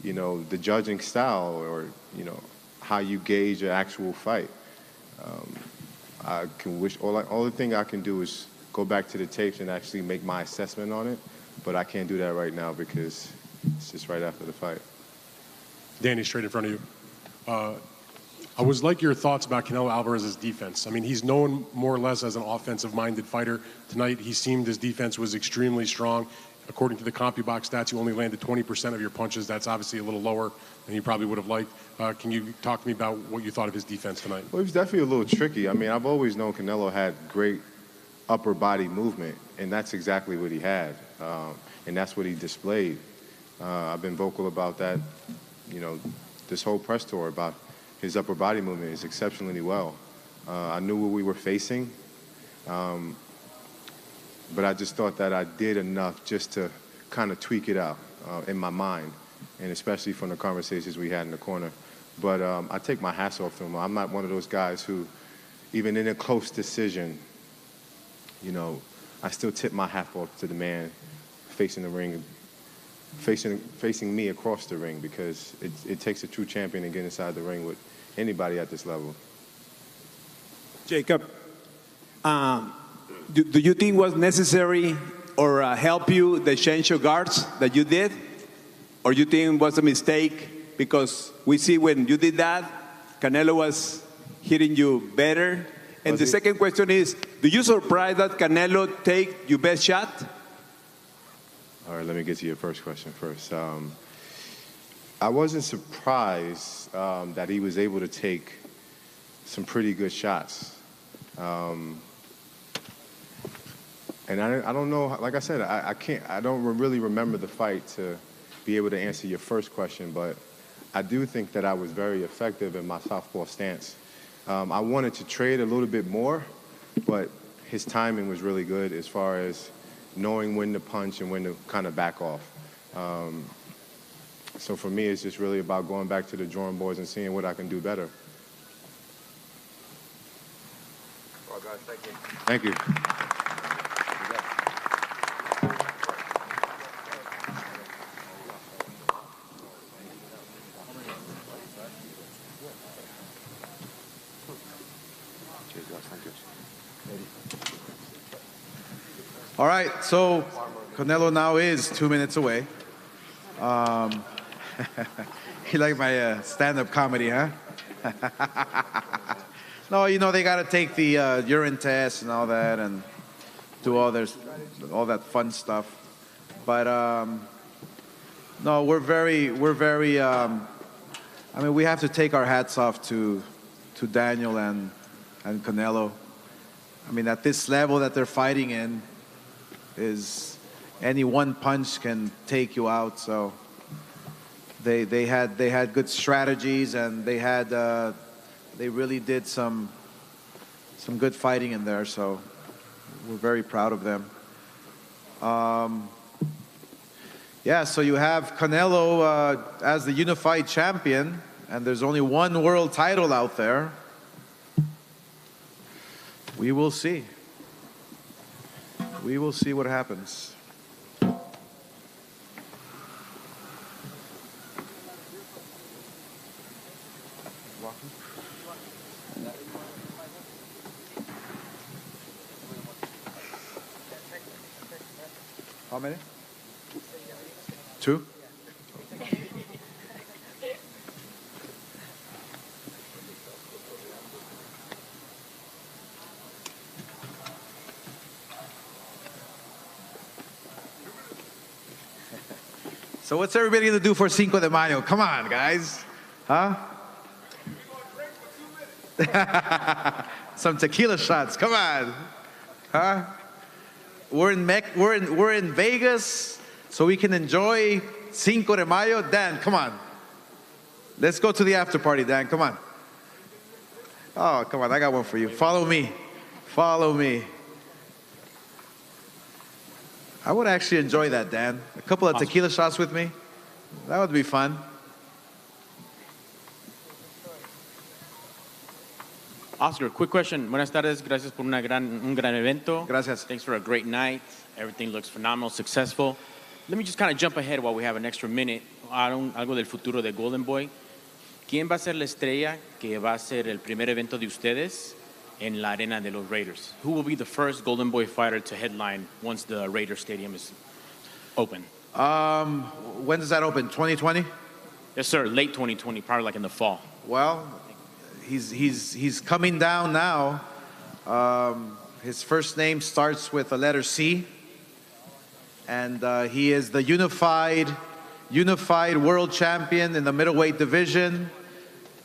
you know, the judging style, or, you know, how you gauge an actual fight. I can wish, all the thing I can do is go back to the tapes and actually make my assessment on it, but I can't do that right now because it's just right after the fight. Danny, straight in front of you. I was like your thoughts about Canelo Alvarez's defense. I mean, he's known more or less as an offensive-minded fighter. Tonight, he seemed his defense was extremely strong. According to the CompuBox stats, you only landed 20% of your punches. That's obviously a little lower than you probably would have liked. Can you talk to me about what you thought of his defense tonight? Well, it was definitely a little tricky. I mean, I've always known Canelo had great upper body movement, and that's exactly what he had, and that's what he displayed. I've been vocal about that, you know, this whole press tour, about his upper body movement is exceptionally well. I knew what we were facing, but I just thought that I did enough just to kind of tweak it out in my mind, and especially from the conversations we had in the corner. But I take my hats off to him. I'm not one of those guys who, even in a close decision, you know, I still tip my hat off to the man facing the ring, facing me across the ring, because it takes a true champion to get inside the ring with anybody at this level. Jacob, do you think was necessary or help you the change of guards that you did? Or you think it was a mistake? Because we see when you did that, Canelo was hitting you better. And the second question is, do you surprise that Canelo take your best shot? All right, let me get to your first question first. I wasn't surprised that he was able to take some pretty good shots. And I don't know, like I said, I don't really remember the fight to be able to answer your first question, but I do think that I was very effective in my southpaw stance. I wanted to trade a little bit more, but his timing was really good as far as knowing when to punch and when to kind of back off. So for me, it's just really about going back to the drawing boards and seeing what I can do better. Well, guys, thank you. Thank you. All right, so Canelo now is 2 minutes away. You like my stand-up comedy, huh? No, you know, they got to take the urine test and all that and do all that fun stuff. But no, we're very. I mean, we have to take our hats off to Daniel and Canelo. I mean, at this level that they're fighting in is any one punch can take you out. So they had good strategies, and they really did some good fighting in there. So we're very proud of them. Yeah, so you have Canelo as the unified champion, and there's only one world title out there. We will see. We will see what happens. How many? 2? So what's everybody going to do for Cinco de Mayo? Come on, guys. Huh? Some tequila shots. Come on. Huh? We're in Vegas, so we can enjoy Cinco de Mayo. Dan, come on. Let's go to the after party, Dan. Come on. Oh, come on. I got one for you. Follow me. Follow me. I would actually enjoy that, Dan. A couple of tequila shots with me. That would be fun. Oscar, quick question. Buenas tardes. Gracias por un gran evento. Gracias. Thanks for a great night. Everything looks phenomenal, successful. Let me just kind of jump ahead while we have an extra minute. Algo del futuro de Golden Boy. ¿Quién va a ser la estrella que va a ser el primer evento de ustedes en la arena de los Raiders? Who will be the first Golden Boy fighter to headline once the Raiders Stadium is open? When does that open? 2020? Yes, sir. Late 2020, probably like in the fall. Well, he's coming down now. His first name starts with the letter C, and he is the unified world champion in the middleweight division,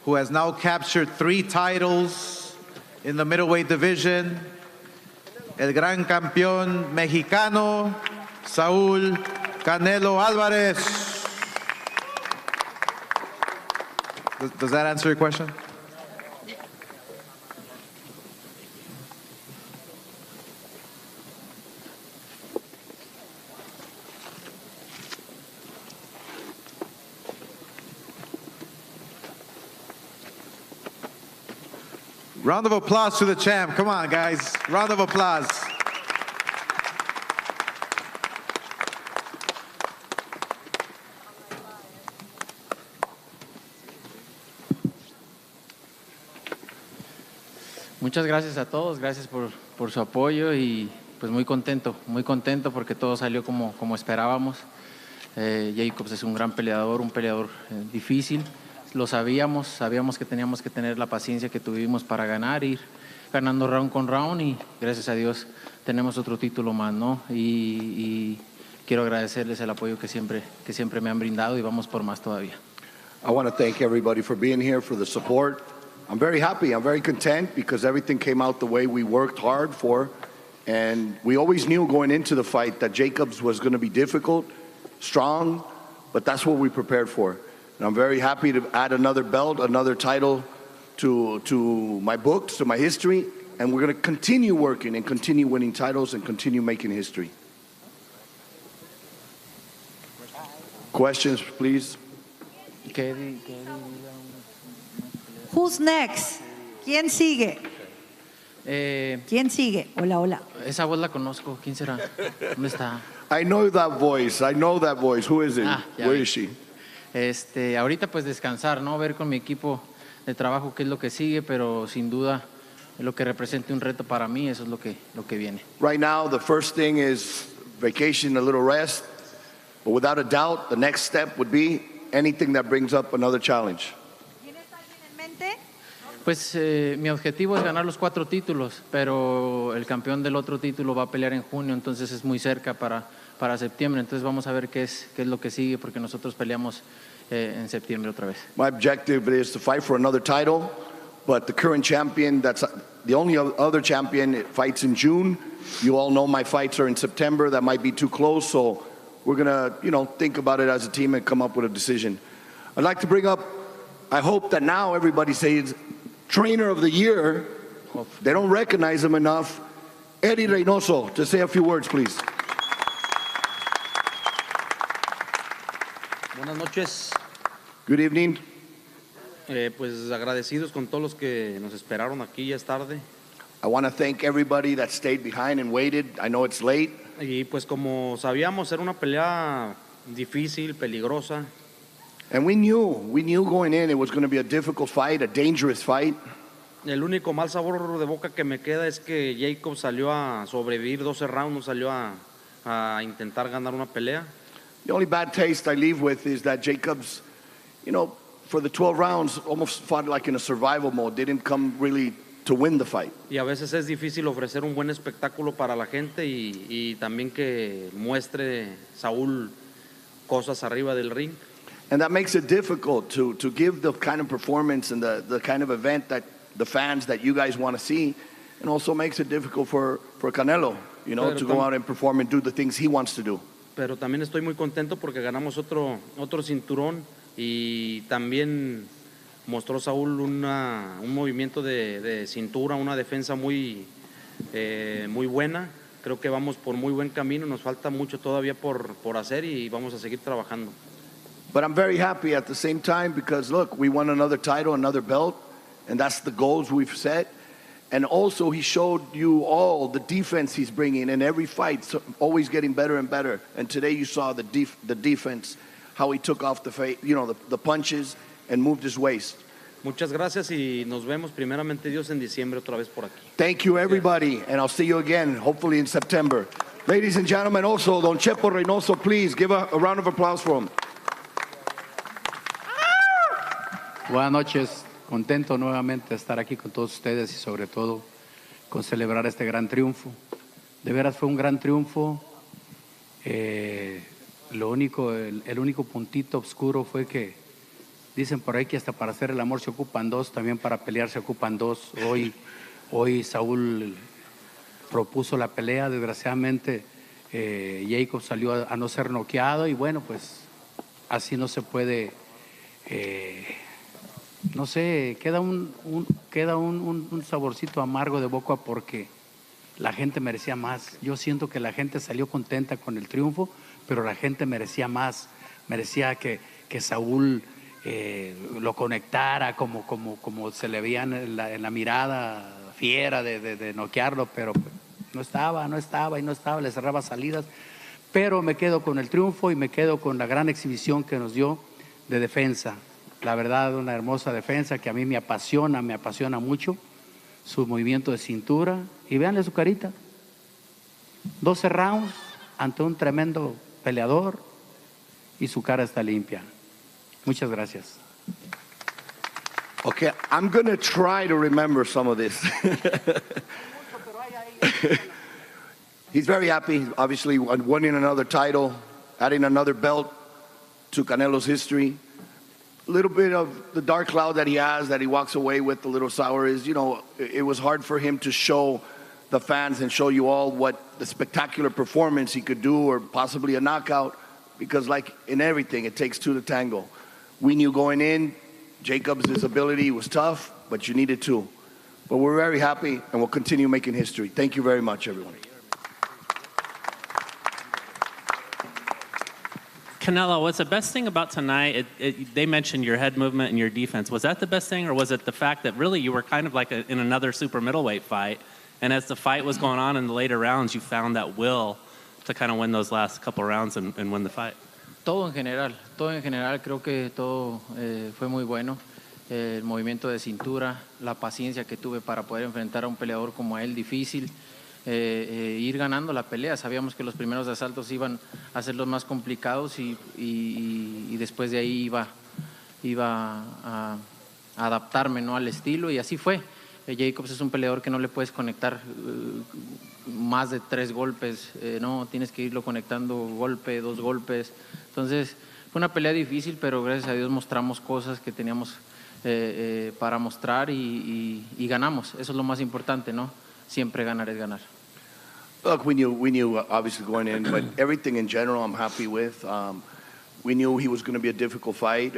who has now captured 3 titles in the middleweight division. El gran campeón mexicano, Saúl Canelo Álvarez. Does that answer your question? Round of applause to the champ. Come on, guys. Round of applause. Muchas gracias a todos, gracias por su apoyo y pues muy contento porque todo salió como esperábamos. Jacobs es un gran peleador, un peleador difícil. Lo sabíamos que teníamos que tener la paciencia que tuvimos para ganar, ir ganando round con round y gracias a Dios tenemos otro título más, ¿no? Y quiero agradecerles el apoyo que siempre me han brindado y vamos por más todavía. I want to thank everybody for being here, for the support. I'm very happy, I'm very content because everything came out the way we worked hard for. And we always knew going into the fight that Jacobs was going to be difficult, strong, but that's what we prepared for. And I'm very happy to add another belt, another title to my books, to my history. And we're going to continue working and continue winning titles and continue making history. Questions, please? Who's next? ¿Quién sigue? ¿Quién sigue? Hola, hola. Esa voz la conozco. ¿Quién será? ¿Dónde está? I know that voice. Who is it? Where is she? Ahorita pues descansar, ¿no? Ver con mi equipo de trabajo qué es lo que sigue, pero sin duda lo que represente un reto para mí, eso es lo que viene. Right now, the first thing is vacation, a little rest. But without a doubt, the next step would be anything that brings up another challenge. Pues mi objetivo es ganar los 4 títulos, pero el campeón del otro título va a pelear en junio, entonces es muy cerca para septiembre. Entonces vamos a ver qué es lo que sigue, porque nosotros peleamos en septiembre otra vez. My objective is to fight for another title, but the current champion, that's the only other champion, fights in June. You all know my fights are in September. That might be too close, so we're going to, think about it as a team and come up with a decision. I'd like to bring up, I hope that now everybody says Trainer of the Year. They don't recognize him enough. Eddie Reynoso, to say a few words, please. Buenas noches. Good evening. Pues agradecidos con todos los que nos esperaron aquí, ya es tarde. I want to thank everybody that stayed behind and waited. I know it's late. Y pues como sabíamos, era una pelea difícil, peligrosa. And we knew going in it was going to be a difficult fight, a dangerous fight. El único mal sabor de boca que me queda es que Jacob salió a sobrevivir 12 rounds, no salió a intentar ganar una pelea. The only bad taste I leave with is that Jacobs, for the 12 rounds, almost fought like in a survival mode. Didn't come really to win the fight. Y a veces es difícil ofrecer un buen espectáculo para la gente y también que muestre Saúl cosas arriba del ring. And that makes it difficult to give the kind of performance and the kind of event that the fans that you guys want to see, and also makes it difficult for Canelo, to go out and perform and do the things he wants to do. Pero también estoy muy contento porque ganamos otro cinturón y también mostró Saúl un movimiento de cintura, una defensa muy buena. Creo que vamos por muy buen camino, nos falta mucho todavía por hacer y vamos a seguir trabajando. But I'm very happy at the same time because, look, we won another title, another belt, and that's the goals we've set. And also he showed you all the defense he's bringing in every fight, so always getting better and better. And today you saw the defense, how he took off the punches and moved his waist. Muchas gracias y nos vemos primeramente Dios en diciembre otra vez por aquí. Thank you, everybody, and I'll see you again, hopefully in September. Ladies and gentlemen, also, Don Chepo Reynoso, please give a round of applause for him. Buenas noches, contento nuevamente de estar aquí con todos ustedes y sobre todo con celebrar este gran triunfo. De veras fue un gran triunfo. El único puntito oscuro fue que dicen por ahí que hasta para hacer el amor se ocupan dos, también para pelear se ocupan dos. Hoy Saúl propuso la pelea, desgraciadamente Jacob salió a no ser noqueado y bueno, pues así no se puede... no sé, queda un saborcito amargo de boca porque la gente merecía más. Yo siento que la gente salió contenta con el triunfo, pero la gente merecía más. Merecía que Saúl lo conectara como se le veía en la mirada fiera de noquearlo, pero no estaba, le cerraba salidas. Pero me quedo con el triunfo y me quedo con la gran exhibición que nos dio de defensa. La verdad, una hermosa defensa que a mí me apasiona mucho, su movimiento de cintura. Y véanle su carita. 12 rounds ante un tremendo peleador y su cara está limpia. Muchas gracias. Okay, I'm going to try to remember some of this. He's very happy, obviously, winning another title, adding another belt to Canelo's history. A little bit of the dark cloud that he has, that he walks away with a little sour is, it was hard for him to show the fans and show you all what the spectacular performance he could do or possibly a knockout, because like in everything, it takes two to tango. We knew going in, Jacobs' ability was tough, but you needed two. But we're very happy and we'll continue making history. Thank you very much, everyone. Canelo, what's the best thing about tonight? They mentioned your head movement and your defense. Was that the best thing, or was it the fact that really you were kind of like in another super middleweight fight, and as the fight was going on in the later rounds, you found that will to kind of win those last couple rounds and win the fight? Todo en general, creo que todo fue muy bueno. El movimiento de cintura, la paciencia que tuve para poder enfrentar a un peleador como él, difícil. Ir ganando la pelea. Sabíamos que los primeros asaltos iban a ser los más complicados y después de ahí iba a adaptarme, ¿no?, al estilo, y así fue. Jacobs es un peleador que no le puedes conectar más de 3 golpes, no, tienes que irlo conectando golpe, 2 golpes. Entonces fue una pelea difícil, pero gracias a Dios mostramos cosas que teníamos para mostrar y ganamos. Eso es lo más importante, ¿no? Siempre ganar es ganar. Look, we knew obviously going in, but everything in general I'm happy with. We knew he was going to be a difficult fight,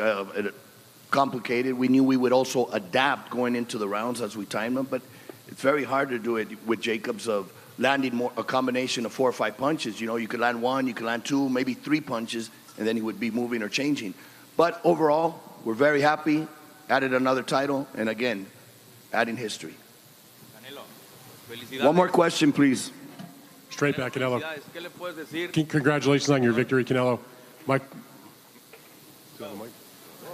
complicated. We knew we would also adapt going into the rounds as we timed them, but it's very hard to do it with Jacobs of landing a combination of 4 or 5 punches. You know, you could land 1, you could land 2, maybe 3 punches, and then he would be moving or changing. But overall, we're very happy, added another title, and again, adding history. One more question, please. Straight back, Canelo. Congratulations on your victory, Canelo.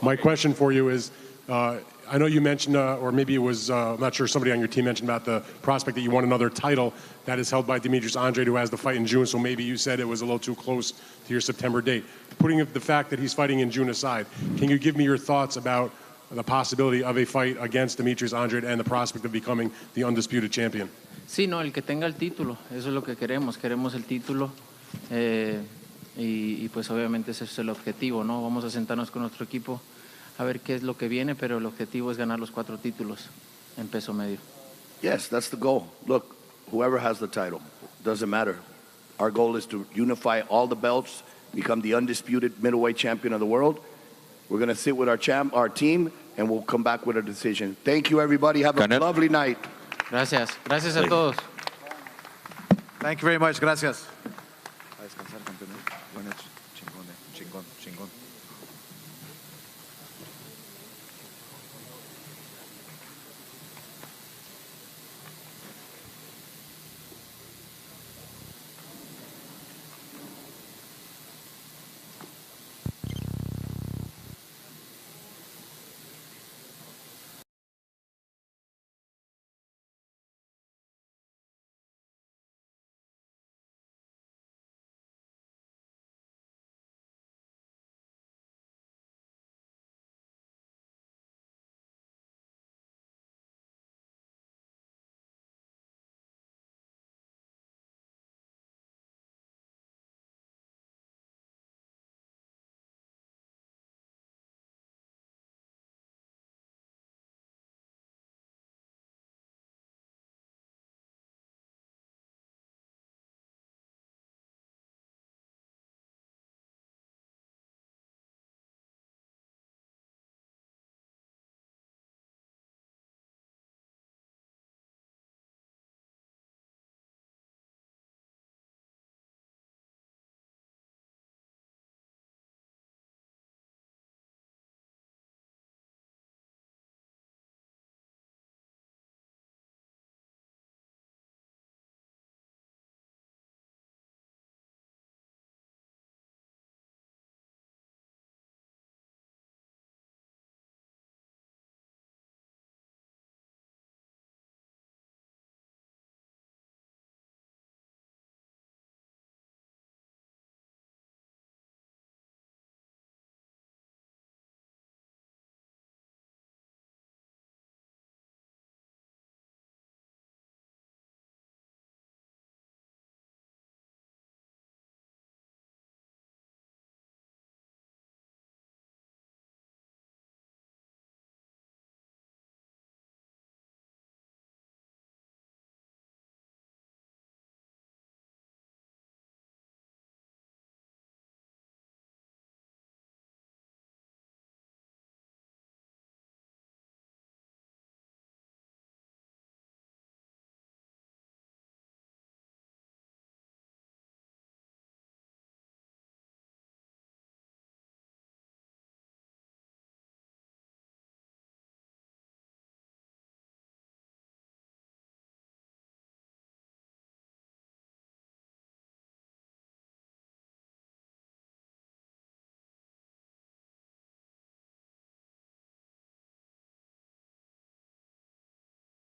My question for you is, I know you mentioned, or maybe it was, I'm not sure, somebody on your team mentioned about the prospect that you want another title that is held by Demetrius Andrade, who has the fight in June, so maybe you said it was a little too close to your September date. Putting the fact that he's fighting in June aside, can you give me your thoughts about the possibility of a fight against Demetrius Andrade and the prospect of becoming the undisputed champion? Sí, no, el que tenga el título, eso es lo que queremos el título y pues obviamente ese es el objetivo, ¿no? Vamos a sentarnos con nuestro equipo a ver qué es lo que viene, pero el objetivo es ganar los 4 títulos en peso medio. Yes, that's the goal. Look, whoever has the title, doesn't matter. Our goal is to unify all the belts, become the undisputed middleweight champion of the world. We're going to sit with our team, and we'll come back with a decision. Thank you, everybody. Have a lovely night. Gracias. Gracias a todos. Thank you very much. Gracias. A descansar, campeón. Buenas, chingón, chingón, chingón.